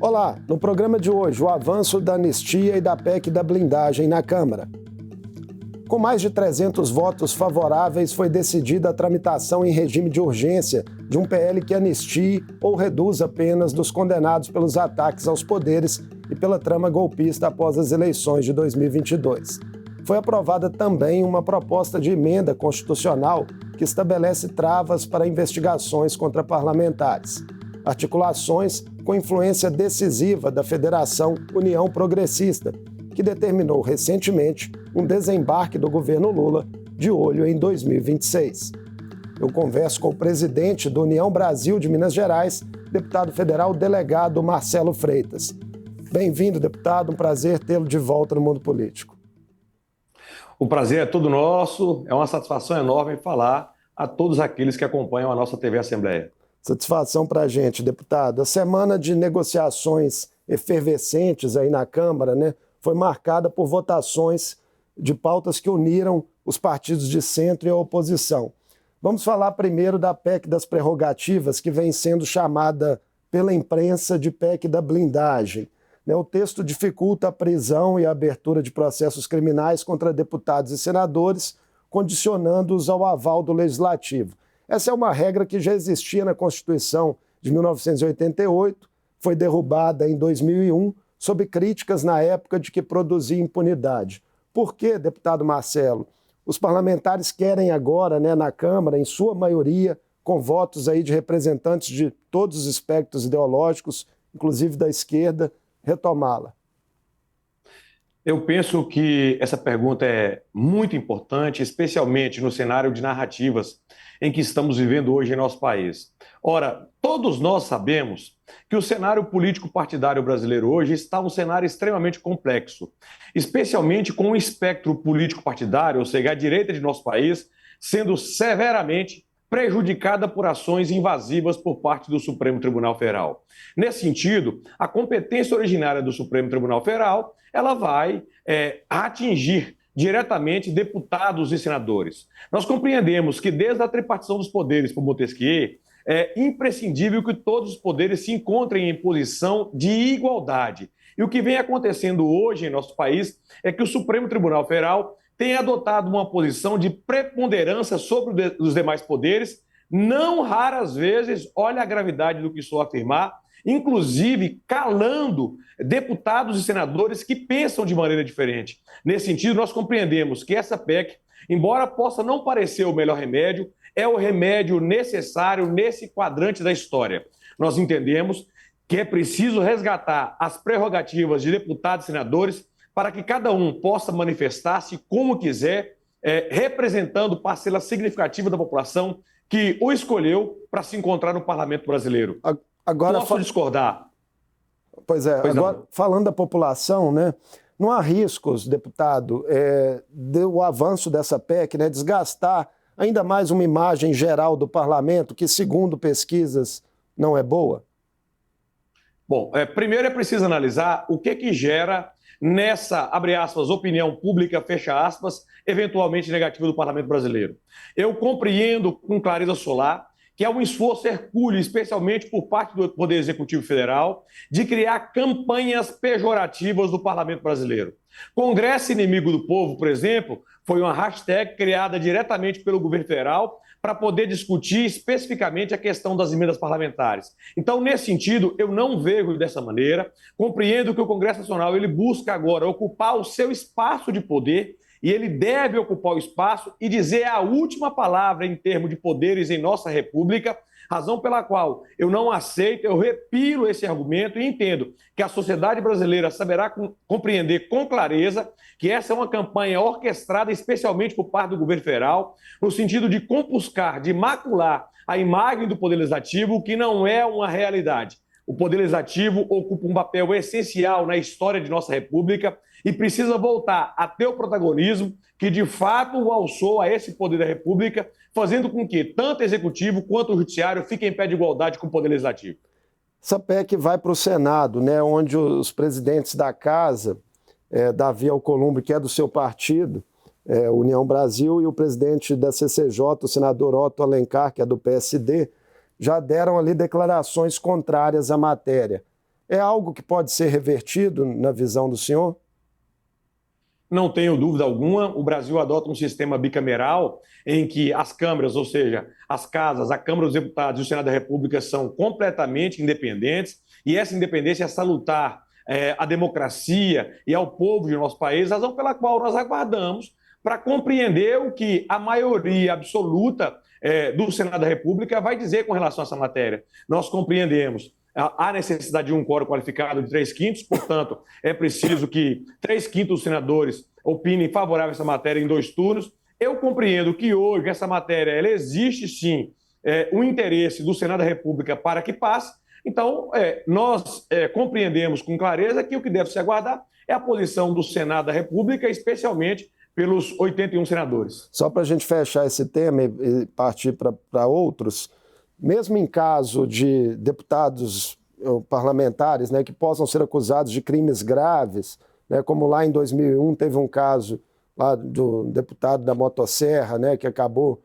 Olá, no programa de hoje, o avanço da anistia e da PEC da blindagem na Câmara. Com mais de 300 votos favoráveis, foi decidida a tramitação em regime de urgência de um PL que anistie ou reduza penas dos condenados pelos ataques aos poderes e pela trama golpista após as eleições de 2022. Foi aprovada também uma proposta de emenda constitucional que estabelece travas para investigações contra parlamentares. Articulações com influência decisiva da Federação União Progressista, que determinou recentemente um desembarque do governo Lula de olho em 2026. Eu converso com o presidente do União Brasil de Minas Gerais, deputado federal delegado Marcelo Freitas. Bem-vindo, deputado, um prazer tê-lo de volta no mundo político. O prazer é todo nosso, é uma satisfação enorme falar a todos aqueles que acompanham a nossa TV Assembleia. Satisfação para a gente, deputado. A semana de negociações efervescentes aí na Câmara, foi marcada por votações de pautas que uniram os partidos de centro e a oposição. Vamos falar primeiro da PEC das prerrogativas, que vem sendo chamada pela imprensa de PEC da blindagem. O texto dificulta a prisão e a abertura de processos criminais contra deputados e senadores, condicionando-os ao aval do Legislativo. Essa é uma regra que já existia na Constituição de 1988, foi derrubada em 2001, sob críticas na época de que produzia impunidade. Por que, deputado Marcelo? Os parlamentares querem agora, na Câmara, em sua maioria, com votos aí de representantes de todos os espectros ideológicos, inclusive da esquerda, retomá-la. Eu penso que essa pergunta é muito importante, especialmente no cenário de narrativas em que estamos vivendo hoje em nosso país. Ora, todos nós sabemos que o cenário político partidário brasileiro hoje está um cenário extremamente complexo, especialmente com o espectro político partidário, ou seja, a direita de nosso país, sendo severamente prejudicada por ações invasivas por parte do Supremo Tribunal Federal. Nesse sentido, a competência originária do Supremo Tribunal Federal, ela vai atingir diretamente deputados e senadores. Nós compreendemos que desde a tripartição dos poderes por Montesquieu, é imprescindível que todos os poderes se encontrem em posição de igualdade. E o que vem acontecendo hoje em nosso país é que o Supremo Tribunal Federal tem adotado uma posição de preponderância sobre os demais poderes, não raras vezes, olha a gravidade do que estou a afirmar, inclusive calando deputados e senadores que pensam de maneira diferente. Nesse sentido, nós compreendemos que essa PEC, embora possa não parecer o melhor remédio, é o remédio necessário nesse quadrante da história. Nós entendemos que é preciso resgatar as prerrogativas de deputados e senadores para que cada um possa manifestar-se como quiser, representando parcela significativa da população que o escolheu para se encontrar no Parlamento brasileiro. Agora, posso discordar? Pois é, agora falando da população, não há riscos, deputado, do avanço dessa PEC, desgastar ainda mais uma imagem geral do parlamento que, segundo pesquisas, não é boa? Bom, primeiro é preciso analisar o que gera nessa, abre aspas, opinião pública, fecha aspas, eventualmente negativa do parlamento brasileiro. Eu compreendo com clareza solar que há um esforço hercúleo, especialmente por parte do Poder Executivo Federal, de criar campanhas pejorativas do parlamento brasileiro. Congresso Inimigo do Povo, por exemplo, foi uma hashtag criada diretamente pelo governo federal para poder discutir especificamente a questão das emendas parlamentares. Então, nesse sentido, eu não vejo dessa maneira, compreendo que o Congresso Nacional ele busca agora ocupar o seu espaço de poder e ele deve ocupar o espaço e dizer a última palavra em termos de poderes em nossa República, razão pela qual eu não aceito, eu repilo esse argumento e entendo que a sociedade brasileira saberá compreender com clareza que essa é uma campanha orquestrada especialmente por parte do governo federal, no sentido de compuscar, de macular a imagem do Poder Legislativo, que não é uma realidade. O Poder Legislativo ocupa um papel essencial na história de nossa República e precisa voltar a ter o protagonismo que, de fato, o alçou a esse Poder da República, fazendo com que tanto o Executivo quanto o Judiciário fiquem em pé de igualdade com o Poder Legislativo. Essa PEC vai para o Senado, onde os presidentes da Casa, Davi Alcolumbre, que é do seu partido, União Brasil, e o presidente da CCJ, o senador Otto Alencar, que é do PSD, já deram ali declarações contrárias à matéria. É algo que pode ser revertido na visão do senhor? Não tenho dúvida alguma, o Brasil adota um sistema bicameral em que as câmaras, ou seja, as casas, a Câmara dos Deputados e o Senado da República são completamente independentes, e essa independência é salutar à democracia e ao povo de nosso país, razão pela qual nós aguardamos para compreender o que a maioria absoluta do Senado da República vai dizer com relação a essa matéria. Nós compreendemos há necessidade de um quórum qualificado de 3/5, portanto, é preciso que 3/5 dos senadores opinem favorável a essa matéria em 2 turnos. Eu compreendo que hoje essa matéria ela existe sim o interesse do Senado da República para que passe. Então, nós compreendemos com clareza que o que deve se aguardar é a posição do Senado da República, especialmente pelos 81 senadores. Só para a gente fechar esse tema e partir para outros, mesmo em caso de deputados parlamentares, né, que possam ser acusados de crimes graves, né, como lá em 2001 teve um caso lá do deputado da motosserra, né, que acabou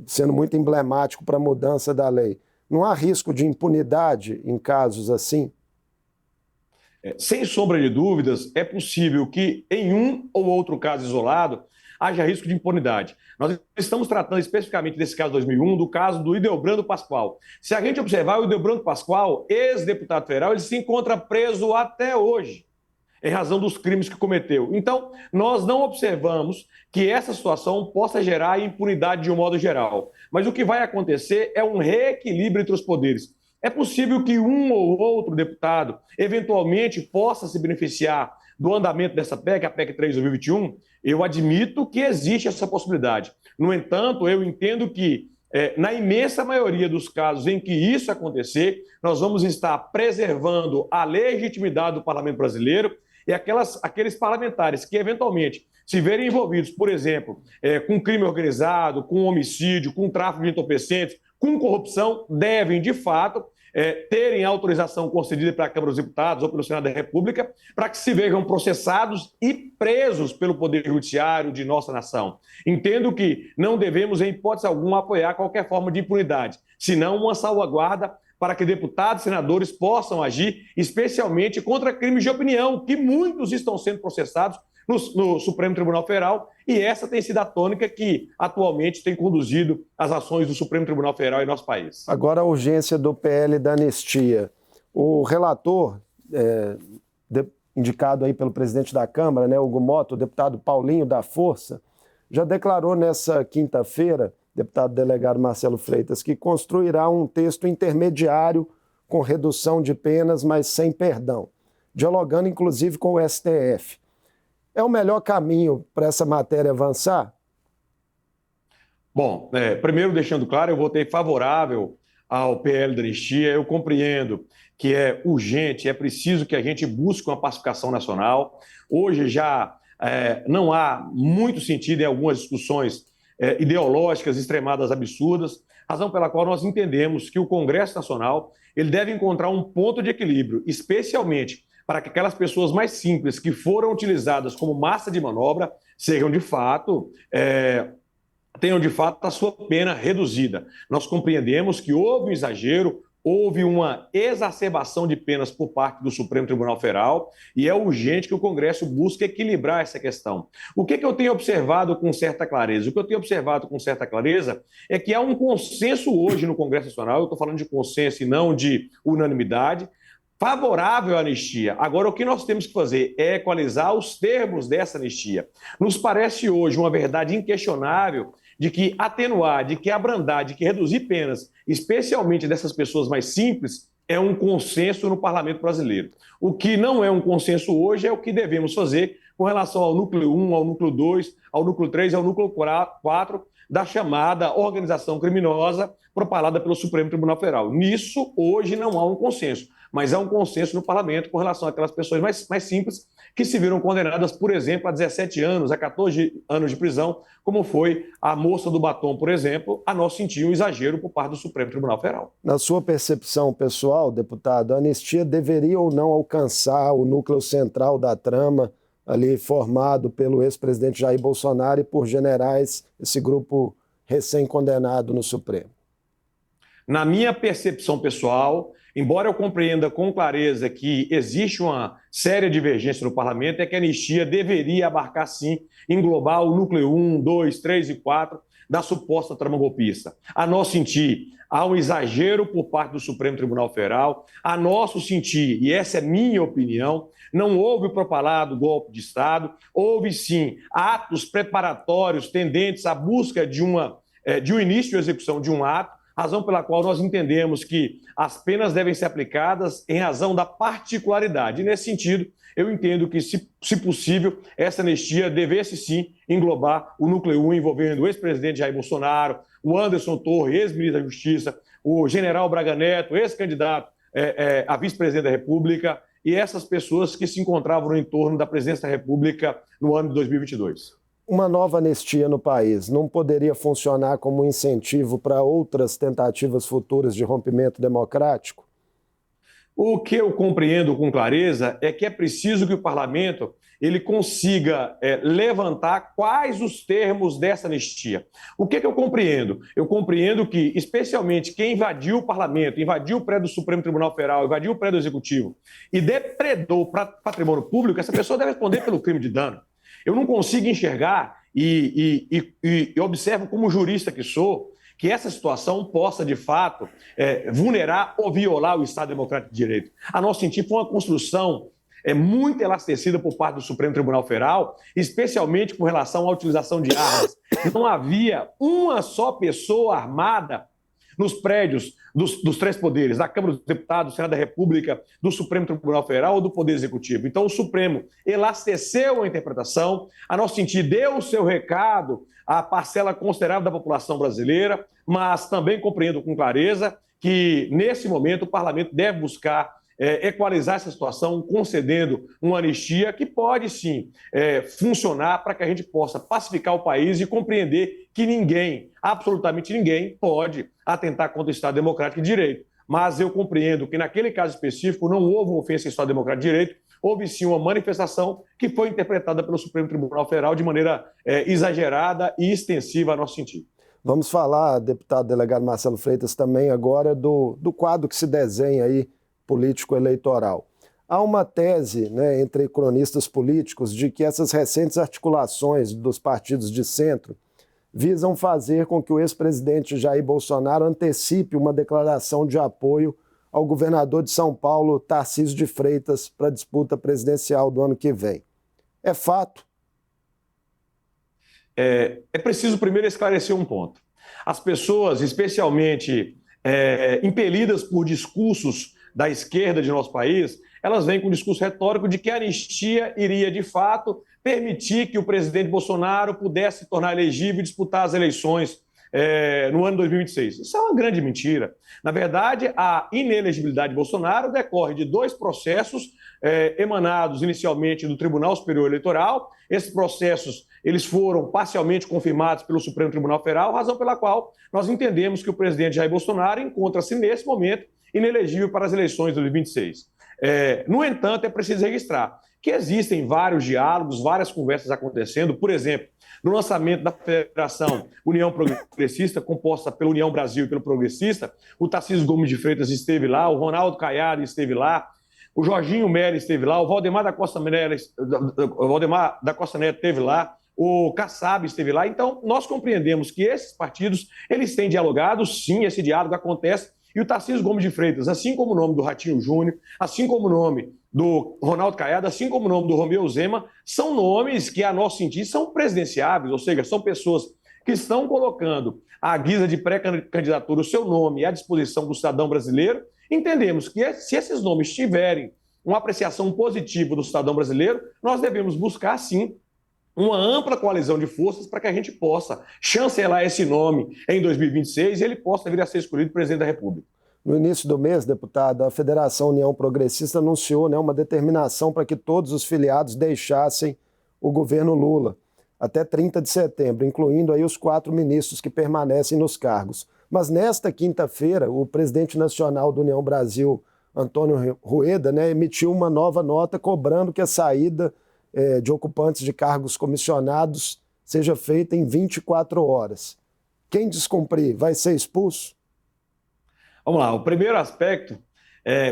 sendo muito emblemático para a mudança da lei. Não há risco de impunidade em casos assim? Sem sombra de dúvidas, é possível que em um ou outro caso isolado haja risco de impunidade. Nós estamos tratando especificamente desse caso de 2001, do caso do Ildebrando Pascoal. Se a gente observar, o Ildebrando Pascoal, ex-deputado federal, ele se encontra preso até hoje, em razão dos crimes que cometeu. Então, nós não observamos que essa situação possa gerar impunidade de um modo geral. Mas o que vai acontecer é um reequilíbrio entre os poderes. É possível que um ou outro deputado, eventualmente, possa se beneficiar do andamento dessa PEC, a PEC 3 de 2021. Eu admito que existe essa possibilidade. No entanto, eu entendo que, na imensa maioria dos casos em que isso acontecer, nós vamos estar preservando a legitimidade do parlamento brasileiro e aqueles parlamentares que, eventualmente, se verem envolvidos, por exemplo, com crime organizado, com homicídio, com tráfico de entorpecentes, com corrupção, devem, de fato, terem autorização concedida pela Câmara dos Deputados ou pelo Senado da República para que se vejam processados e presos pelo Poder Judiciário de nossa nação. Entendo que não devemos, em hipótese alguma, apoiar qualquer forma de impunidade, senão uma salvaguarda para que deputados e senadores possam agir, especialmente contra crimes de opinião, que muitos estão sendo processados no Supremo Tribunal Federal, e essa tem sido a tônica que atualmente tem conduzido as ações do Supremo Tribunal Federal em nosso país. Agora a urgência do PL da anistia. O relator, indicado aí pelo presidente da Câmara, né, Hugo Mota, o deputado Paulinho da Força, já declarou nessa quinta-feira, deputado delegado Marcelo Freitas, que construirá um texto intermediário com redução de penas, mas sem perdão, dialogando inclusive com o STF. É o melhor caminho para essa matéria avançar? Bom, primeiro deixando claro, eu votei favorável ao PL da anistia. Eu compreendo que é urgente, é preciso que a gente busque uma pacificação nacional. Hoje já não há muito sentido em algumas discussões ideológicas extremadas, absurdas, razão pela qual nós entendemos que o Congresso Nacional ele deve encontrar um ponto de equilíbrio, especialmente para que aquelas pessoas mais simples que foram utilizadas como massa de manobra sejam de fato tenham de fato a sua pena reduzida. Nós compreendemos que houve um exagero, houve uma exacerbação de penas por parte do Supremo Tribunal Federal e é urgente que o Congresso busque equilibrar essa questão. O que eu tenho observado com certa clareza? O que eu tenho observado com certa clareza é que há um consenso hoje no Congresso Nacional, eu estou falando de consenso e não de unanimidade, favorável à anistia. Agora, o que nós temos que fazer é equalizar os termos dessa anistia. Nos parece hoje uma verdade inquestionável de que atenuar, de que abrandar, de que reduzir penas, especialmente dessas pessoas mais simples, é um consenso no parlamento brasileiro. O que não é um consenso hoje é o que devemos fazer com relação ao núcleo 1, ao núcleo 2, ao núcleo 3 e ao núcleo 4 da chamada organização criminosa propalada pelo Supremo Tribunal Federal. Nisso, hoje, não há um consenso, mas há um consenso no parlamento com relação àquelas pessoas mais simples que se viram condenadas, por exemplo, a 17 anos, a 14 anos de prisão, como foi a moça do batom, por exemplo, a nós sentir um exagero por parte do Supremo Tribunal Federal. Na sua percepção pessoal, deputado, a anistia deveria ou não alcançar o núcleo central da trama, ali formado pelo ex-presidente Jair Bolsonaro e por generais, esse grupo recém-condenado no Supremo? Na minha percepção pessoal, embora eu compreenda com clareza que existe uma séria divergência no parlamento, é que a anistia deveria abarcar, sim, englobar o núcleo 1, 2, 3 e 4 da suposta trama golpista. A nosso sentir, há um exagero por parte do Supremo Tribunal Federal. A nosso sentir, e essa é minha opinião, não houve o propalado golpe de Estado, houve sim atos preparatórios tendentes à busca de um início de execução de um ato, razão pela qual nós entendemos que as penas devem ser aplicadas em razão da particularidade. E, nesse sentido, eu entendo que, se possível, essa anistia devesse sim englobar o núcleo 1 envolvendo o ex-presidente Jair Bolsonaro, o Anderson Torres, ex-ministro da Justiça, o general Braga Neto, ex-candidato a vice-presidente da República, e essas pessoas que se encontravam no entorno da presidência da República no ano de 2022. Uma nova anistia no país não poderia funcionar como um incentivo para outras tentativas futuras de rompimento democrático? O que eu compreendo com clareza é que é preciso que o parlamento ele consiga levantar quais os termos dessa anistia. O que eu compreendo? Eu compreendo que, especialmente, quem invadiu o parlamento, invadiu o prédio do Supremo Tribunal Federal, invadiu o prédio do Executivo e depredou patrimônio público, essa pessoa deve responder pelo crime de dano. Eu não consigo enxergar e observo como jurista que sou, que essa situação possa, de fato, vulnerar ou violar o Estado Democrático de Direito. A nosso sentir, foi uma construção muito elastecida por parte do Supremo Tribunal Federal, especialmente com relação à utilização de armas. Não havia uma só pessoa armada nos prédios dos três poderes, da Câmara dos Deputados, do Senado da República, do Supremo Tribunal Federal ou do Poder Executivo. Então, o Supremo elasteceu a interpretação, a nosso sentir, deu o seu recado à parcela considerável da população brasileira, mas também compreendo com clareza que, nesse momento, o parlamento deve buscar equalizar essa situação, concedendo uma anistia que pode, sim, funcionar para que a gente possa pacificar o país e compreender que ninguém, absolutamente ninguém, pode atentar contra o Estado Democrático de Direito. Mas eu compreendo que, naquele caso específico, não houve uma ofensa ao Estado Democrático de Direito, houve, sim, uma manifestação que foi interpretada pelo Supremo Tribunal Federal de maneira exagerada e extensiva a nosso sentido. Vamos falar, deputado delegado Marcelo Freitas, também agora do quadro que se desenha aí, político-eleitoral. Há uma tese, né, entre cronistas políticos de que essas recentes articulações dos partidos de centro visam fazer com que o ex-presidente Jair Bolsonaro antecipe uma declaração de apoio ao governador de São Paulo, Tarcísio de Freitas, para a disputa presidencial do ano que vem. É fato? É preciso primeiro esclarecer um ponto. As pessoas, especialmente impelidas por discursos da esquerda de nosso país, elas vêm com um discurso retórico de que a anistia iria, de fato, permitir que o presidente Bolsonaro pudesse se tornar elegível e disputar as eleições no ano 2026. Isso é uma grande mentira. Na verdade, a inelegibilidade de Bolsonaro decorre de dois processos emanados inicialmente do Tribunal Superior Eleitoral. Esses processos eles foram parcialmente confirmados pelo Supremo Tribunal Federal, razão pela qual nós entendemos que o presidente Jair Bolsonaro encontra-se, nesse momento, inelegível para as eleições de 2026. No entanto, é preciso registrar que existem vários diálogos, várias conversas acontecendo. Por exemplo, no lançamento da Federação União Progressista, composta pela União Brasil e pelo Progressista, o Tarcísio Gomes de Freitas esteve lá, o Ronaldo Caiado esteve lá, o Jorginho Mello esteve lá, o Valdemar da Costa Neto esteve lá, o Kassab esteve lá. Então, nós compreendemos que esses partidos eles têm dialogado, sim, esse diálogo acontece, e o Tarcísio Gomes de Freitas, assim como o nome do Ratinho Júnior, assim como o nome do Ronaldo Caiado, assim como o nome do Romeu Zema, são nomes que, a nosso sentir, são presidenciáveis, ou seja, são pessoas que estão colocando à guisa de pré-candidatura o seu nome à disposição do cidadão brasileiro. Entendemos que, se esses nomes tiverem uma apreciação positiva do cidadão brasileiro, nós devemos buscar, sim, uma ampla coalizão de forças para que a gente possa chancelar esse nome em 2026 e ele possa vir a ser escolhido presidente da República. No início do mês, deputado, a Federação União Progressista anunciou, né, uma determinação para que todos os filiados deixassem o governo Lula até 30 de setembro, incluindo aí os 4 ministros que permanecem nos cargos. Mas nesta quinta-feira, o presidente nacional do União Brasil, Antônio Rueda, né, emitiu uma nova nota cobrando que a saída de ocupantes de cargos comissionados seja feita em 24 horas. Quem descumprir vai ser expulso? Vamos lá, o primeiro aspecto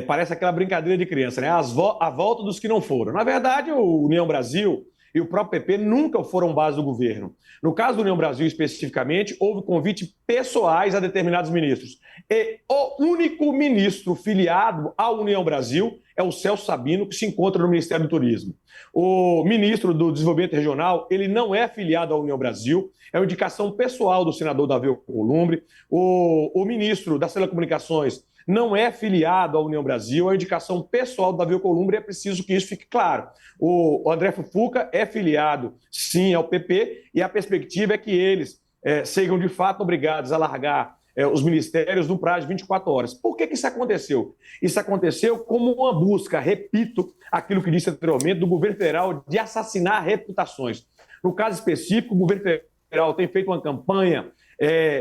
parece aquela brincadeira de criança, né? A volta dos que não foram. Na verdade, o União Brasil e o próprio PP nunca foram base do governo. No caso do União Brasil, especificamente, houve convite pessoais a determinados ministros. E o único ministro filiado à União Brasil é o Celso Sabino, que se encontra no Ministério do Turismo. O ministro do Desenvolvimento Regional, ele não é filiado à União Brasil, é uma indicação pessoal do senador Davi Alcolumbre. O ministro das Telecomunicações não é filiado à União Brasil, é uma indicação pessoal do Davi Alcolumbre, e é preciso que isso fique claro. O André Fufuca é filiado, sim, ao PP, e a perspectiva é que eles sejam, de fato, obrigados a largar os ministérios no prazo de 24 horas. Por que isso aconteceu? Isso aconteceu como uma busca, repito, aquilo que disse anteriormente, do governo federal de assassinar reputações. No caso específico, o governo federal tem feito uma campanha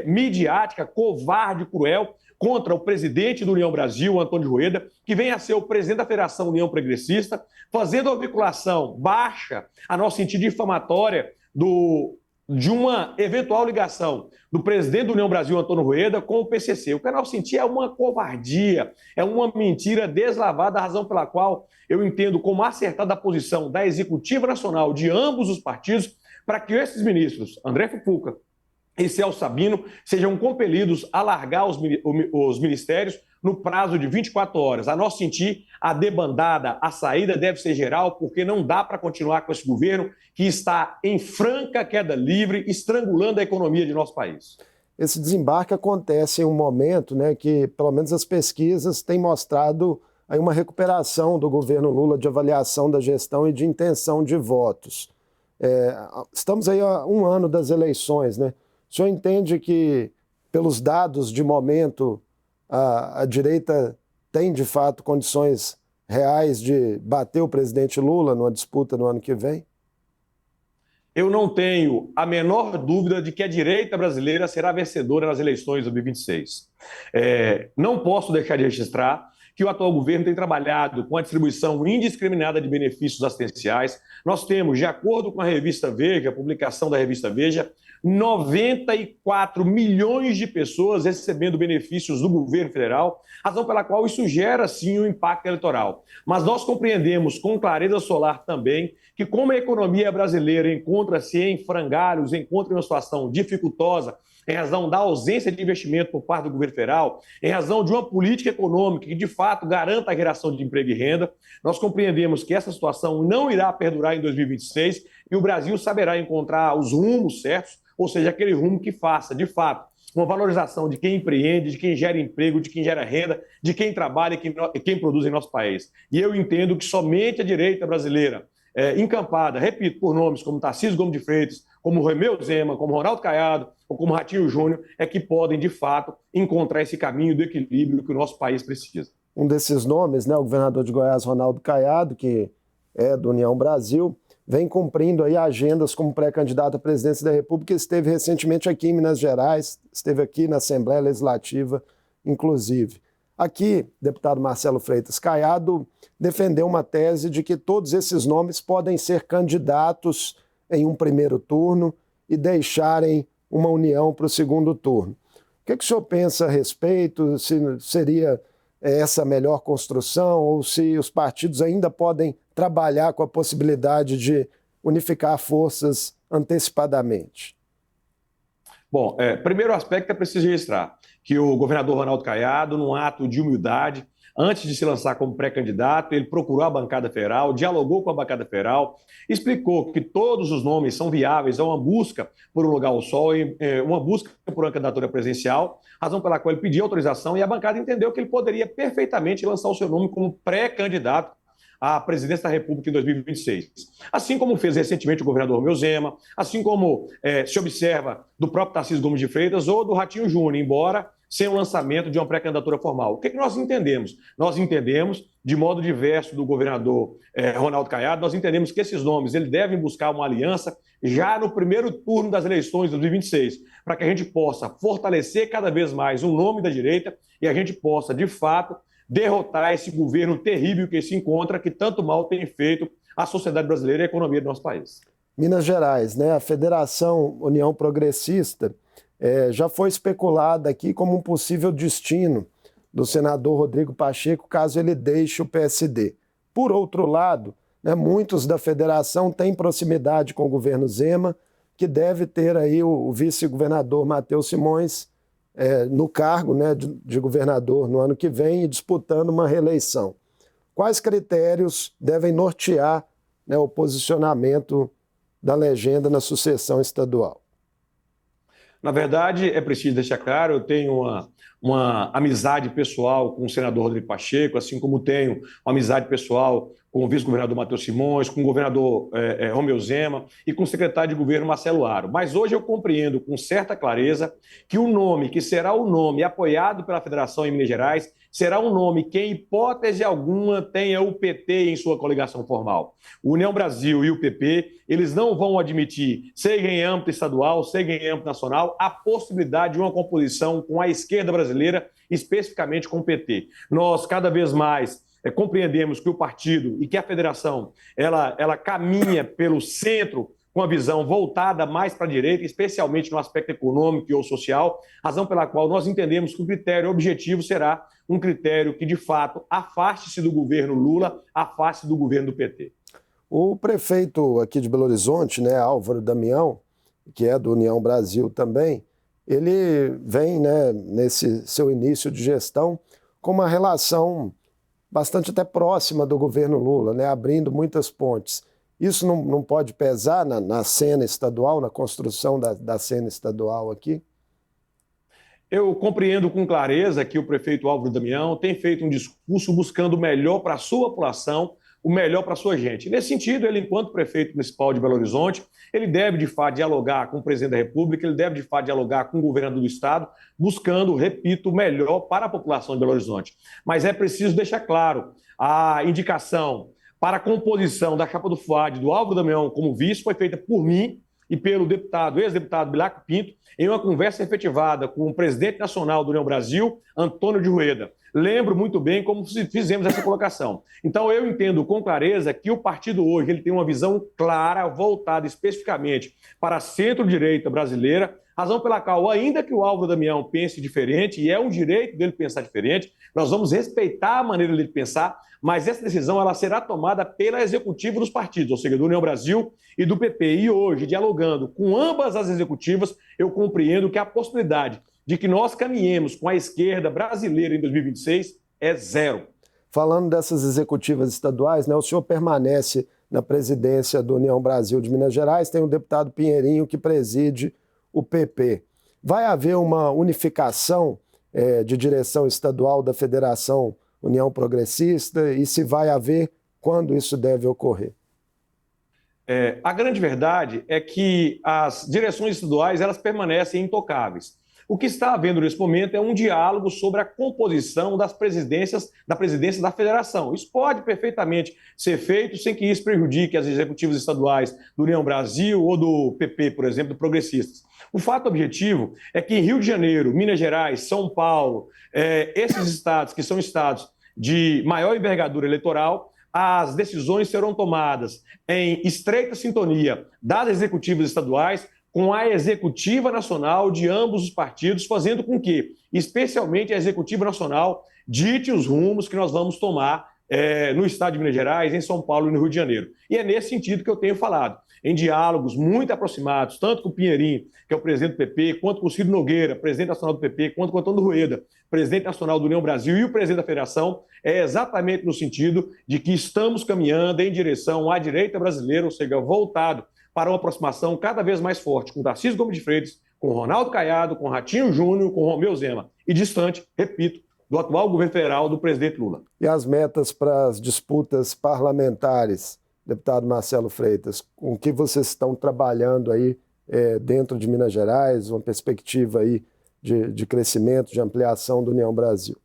midiática, covarde, cruel, contra o presidente do União Brasil, Antônio Rueda, que vem a ser o presidente da Federação União Progressista, fazendo uma vinculação baixa, a nosso sentido difamatória, de uma eventual ligação do presidente do União Brasil, Antônio Rueda, com o PCC. O que a nosso sentir é uma covardia, é uma mentira deslavada, a razão pela qual eu entendo como acertada a posição da Executiva Nacional de ambos os partidos para que esses ministros, André Fufuca e Celso Sabino, sejam compelidos a largar os ministérios no prazo de 24 horas. A nosso sentir, a debandada, a saída deve ser geral, porque não dá para continuar com esse governo que está em franca queda livre, estrangulando a economia de nosso país. Esse desembarque acontece em um momento, né, que, pelo menos as pesquisas têm mostrado aí uma recuperação do governo Lula de avaliação da gestão e de intenção de votos. Estamos aí há um ano das eleições, né? O senhor entende que, pelos dados de momento, a direita tem, de fato, condições reais de bater o presidente Lula numa disputa no ano que vem? Eu não tenho a menor dúvida de que a direita brasileira será vencedora nas eleições de 2026. Não posso deixar de registrar que o atual governo tem trabalhado com a distribuição indiscriminada de benefícios assistenciais. Nós temos, de acordo com a revista Veja, a publicação da revista Veja, 94 milhões de pessoas recebendo benefícios do governo federal, razão pela qual isso gera, sim, um impacto eleitoral. Mas nós compreendemos com clareza solar também que, como a economia brasileira encontra-se em frangalhos, encontra em uma situação dificultosa, em razão da ausência de investimento por parte do governo federal, em razão de uma política econômica que, de fato, garanta a geração de emprego e renda, nós compreendemos que essa situação não irá perdurar em 2026 e o Brasil saberá encontrar os rumos certos, ou seja, aquele rumo que faça, de fato, uma valorização de quem empreende, de quem gera emprego, de quem gera renda, de quem trabalha e quem produz em nosso país. E eu entendo que somente a direita brasileira, encampada, repito, por nomes como Tarcísio Gomes de Freitas, como Romeu Zema, como Ronaldo Caiado ou como Ratinho Júnior, é que podem, de fato, encontrar esse caminho do equilíbrio que o nosso país precisa. Um desses nomes, né, o governador de Goiás, Ronaldo Caiado, que é do União Brasil, vem cumprindo aí agendas como pré-candidato à presidência da República, esteve recentemente aqui em Minas Gerais, esteve aqui na Assembleia Legislativa, inclusive. Aqui, deputado Marcelo Freitas Caiado defendeu uma tese de que todos esses nomes podem ser candidatos em um primeiro turno e deixarem uma união para o segundo turno. O que o senhor pensa a respeito? Se seria essa a melhor construção ou se os partidos ainda podem trabalhar com a possibilidade de unificar forças antecipadamente? Bom, primeiro aspecto é preciso registrar que o governador Ronaldo Caiado, num ato de humildade, antes de se lançar como pré-candidato, ele procurou a bancada federal, dialogou com a bancada federal, explicou que todos os nomes são viáveis, é uma busca por um lugar ao sol, uma busca por uma candidatura presidencial, razão pela qual ele pediu autorização e a bancada entendeu que ele poderia perfeitamente lançar o seu nome como pré-candidato à presidência da República em 2026. Assim como fez recentemente o governador Romeu Zema, assim como se observa do próprio Tarcísio Gomes de Freitas ou do Ratinho Júnior, embora sem o lançamento de uma pré-candidatura formal. O que nós entendemos? Nós entendemos, de modo diverso do governador Ronaldo Caiado, nós entendemos que esses nomes eles devem buscar uma aliança já no primeiro turno das eleições de 2026, para que a gente possa fortalecer cada vez mais o nome da direita e a gente possa, de fato, derrotar esse governo terrível que se encontra, que tanto mal tem feito à sociedade brasileira e à economia do nosso país. Minas Gerais, né? A Federação União Progressista já foi especulada aqui como um possível destino do senador Rodrigo Pacheco, caso ele deixe o PSD. Por outro lado, né, muitos da federação têm proximidade com o governo Zema, que deve ter aí o vice-governador Matheus Simões no cargo, né, de governador no ano que vem e disputando uma reeleição. Quais critérios devem nortear, né, o posicionamento da legenda na sucessão estadual? Na verdade, é preciso deixar claro, eu tenho uma amizade pessoal com o senador Rodrigo Pacheco, assim como tenho uma amizade pessoal com o vice-governador Matheus Simões, com o governador Romeu Zema e com o secretário de governo Marcelo Aro. Mas hoje eu compreendo com certa clareza que o nome, que será o nome apoiado pela Federação em Minas Gerais, será um nome que, em hipótese alguma, tenha o PT em sua coligação formal. O União Brasil e o PP, eles não vão admitir, seja em âmbito estadual, seja em âmbito nacional, a possibilidade de uma composição com a esquerda brasileira, especificamente com o PT. Nós, cada vez mais, compreendemos que o partido e que a federação ela caminha pelo centro com a visão voltada mais para a direita, especialmente no aspecto econômico ou social, razão pela qual nós entendemos que o critério objetivo será um critério que, de fato, afaste-se do governo Lula, afaste do governo do PT. O prefeito aqui de Belo Horizonte, né, Álvaro Damião, que é do União Brasil também, ele vem, né, nesse seu início de gestão com uma relação bastante até próxima do governo Lula, né, abrindo muitas pontes. Isso não pode pesar na cena estadual, na construção da cena estadual aqui? Eu compreendo com clareza que o prefeito Álvaro Damião tem feito um discurso buscando o melhor para a sua população, o melhor para a sua gente. Nesse sentido, ele, enquanto prefeito municipal de Belo Horizonte, ele deve, de fato, dialogar com o presidente da República, ele deve, de fato, dialogar com o governador do Estado, buscando, repito, o melhor para a população de Belo Horizonte. Mas é preciso deixar claro, a indicação para a composição da chapa do FUAD do Álvaro Damião como vice foi feita por mim e pelo ex-deputado Bilaco Pinto, em uma conversa efetivada com o presidente nacional do União Brasil, Antônio de Rueda. Lembro muito bem como fizemos essa colocação. Então, eu entendo com clareza que o partido hoje ele tem uma visão clara, voltada especificamente para a centro-direita brasileira, razão pela qual, ainda que o Álvaro Damião pense diferente, e é um direito dele pensar diferente, nós vamos respeitar a maneira dele pensar, mas essa decisão ela será tomada pela executiva dos partidos, ou seja, do União Brasil e do PP. E hoje, dialogando com ambas as executivas, eu compreendo que a possibilidade de que nós caminhemos com a esquerda brasileira em 2026 é zero. Falando dessas executivas estaduais, né, o senhor permanece na presidência do União Brasil de Minas Gerais, tem o deputado Pinheirinho que preside o PP. Vai haver uma unificação de direção estadual da Federação União Progressista e se vai haver, quando isso deve ocorrer? A grande verdade é que as direções estaduais elas permanecem intocáveis. O que está havendo nesse momento é um diálogo sobre a composição da presidência da federação. Isso pode perfeitamente ser feito sem que isso prejudique as executivas estaduais do União Brasil ou do PP, por exemplo, do Progressistas. O fato objetivo é que em Rio de Janeiro, Minas Gerais, São Paulo, esses estados que são estados de maior envergadura eleitoral, as decisões serão tomadas em estreita sintonia das executivas estaduais com a executiva nacional de ambos os partidos, fazendo com que, especialmente a executiva nacional, dite os rumos que nós vamos tomar no estado de Minas Gerais, em São Paulo e no Rio de Janeiro. E é nesse sentido que eu tenho falado, em diálogos muito aproximados, tanto com o Pinheirinho, que é o presidente do PP, quanto com o Ciro Nogueira, presidente nacional do PP, quanto com o Antônio Rueda, presidente nacional do União Brasil e o presidente da Federação, é exatamente no sentido de que estamos caminhando em direção à direita brasileira, ou seja, voltado para uma aproximação cada vez mais forte com Tarcísio Gomes de Freitas, com Ronaldo Caiado, com Ratinho Júnior, com Romeu Zema, e distante, repito, do atual governo federal do presidente Lula. E as metas para as disputas parlamentares, deputado Marcelo Freitas, com que vocês estão trabalhando aí dentro de Minas Gerais, uma perspectiva aí de crescimento, de ampliação do União Brasil?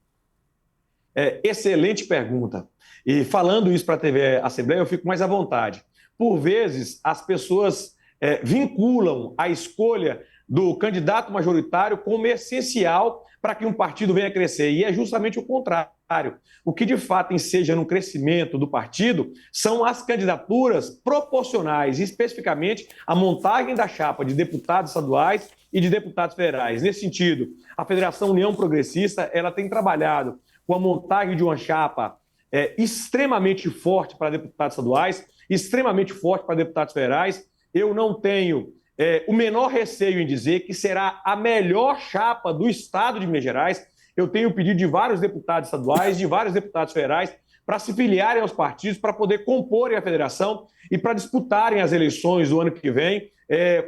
Excelente pergunta. E falando isso para a TV Assembleia, eu fico mais à vontade. Por vezes, as pessoas vinculam a escolha do candidato majoritário como essencial para que um partido venha a crescer. E é justamente o contrário. O que de fato enseja no crescimento do partido são as candidaturas proporcionais, especificamente a montagem da chapa de deputados estaduais e de deputados federais. Nesse sentido, a Federação União Progressista ela tem trabalhado com a montagem de uma chapa extremamente forte para deputados estaduais, extremamente forte para deputados federais. Eu não tenho o menor receio em dizer que será a melhor chapa do estado de Minas Gerais. Eu tenho pedido de vários deputados estaduais, de vários deputados federais, para se filiarem aos partidos, para poder comporem a federação e para disputarem as eleições do ano que vem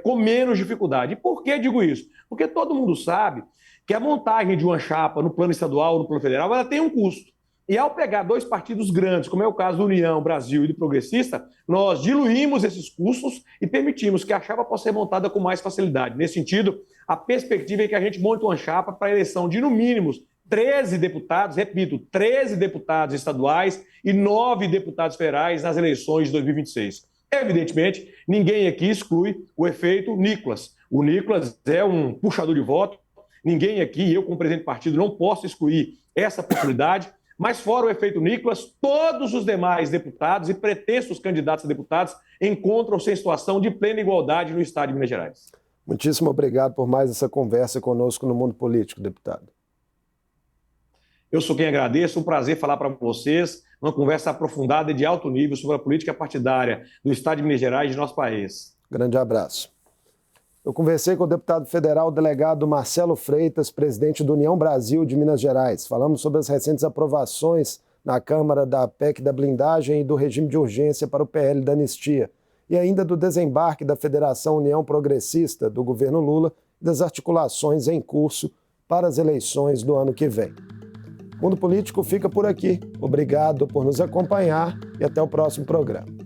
com menos dificuldade. E por que digo isso? Porque todo mundo sabe que a montagem de uma chapa no plano estadual ou no plano federal ela tem um custo. E ao pegar dois partidos grandes, como é o caso do União, Brasil e do Progressista, nós diluímos esses custos e permitimos que a chapa possa ser montada com mais facilidade. Nesse sentido, a perspectiva é que a gente monte uma chapa para a eleição de, no mínimo, 13 deputados, repito, 13 deputados estaduais e 9 deputados federais nas eleições de 2026. Evidentemente, ninguém aqui exclui o efeito Nicolas. O Nicolas é um puxador de voto, ninguém aqui, eu como presidente do partido, não posso excluir essa possibilidade, mas fora o efeito Nicolas, todos os demais deputados e pretensos candidatos a deputados encontram-se em situação de plena igualdade no estado de Minas Gerais. Muitíssimo obrigado por mais essa conversa conosco no Mundo Político, deputado. Eu sou quem agradeço, um prazer falar para vocês, uma conversa aprofundada e de alto nível sobre a política partidária do estado de Minas Gerais e de nosso país. Grande abraço. Eu conversei com o deputado federal delegado Marcelo Freitas, presidente do União Brasil de Minas Gerais. Falamos sobre as recentes aprovações na Câmara da PEC da blindagem e do regime de urgência para o PL da anistia, e ainda do desembarque da Federação União Progressista do governo Lula e das articulações em curso para as eleições do ano que vem. O Mundo Político fica por aqui. Obrigado por nos acompanhar e até o próximo programa.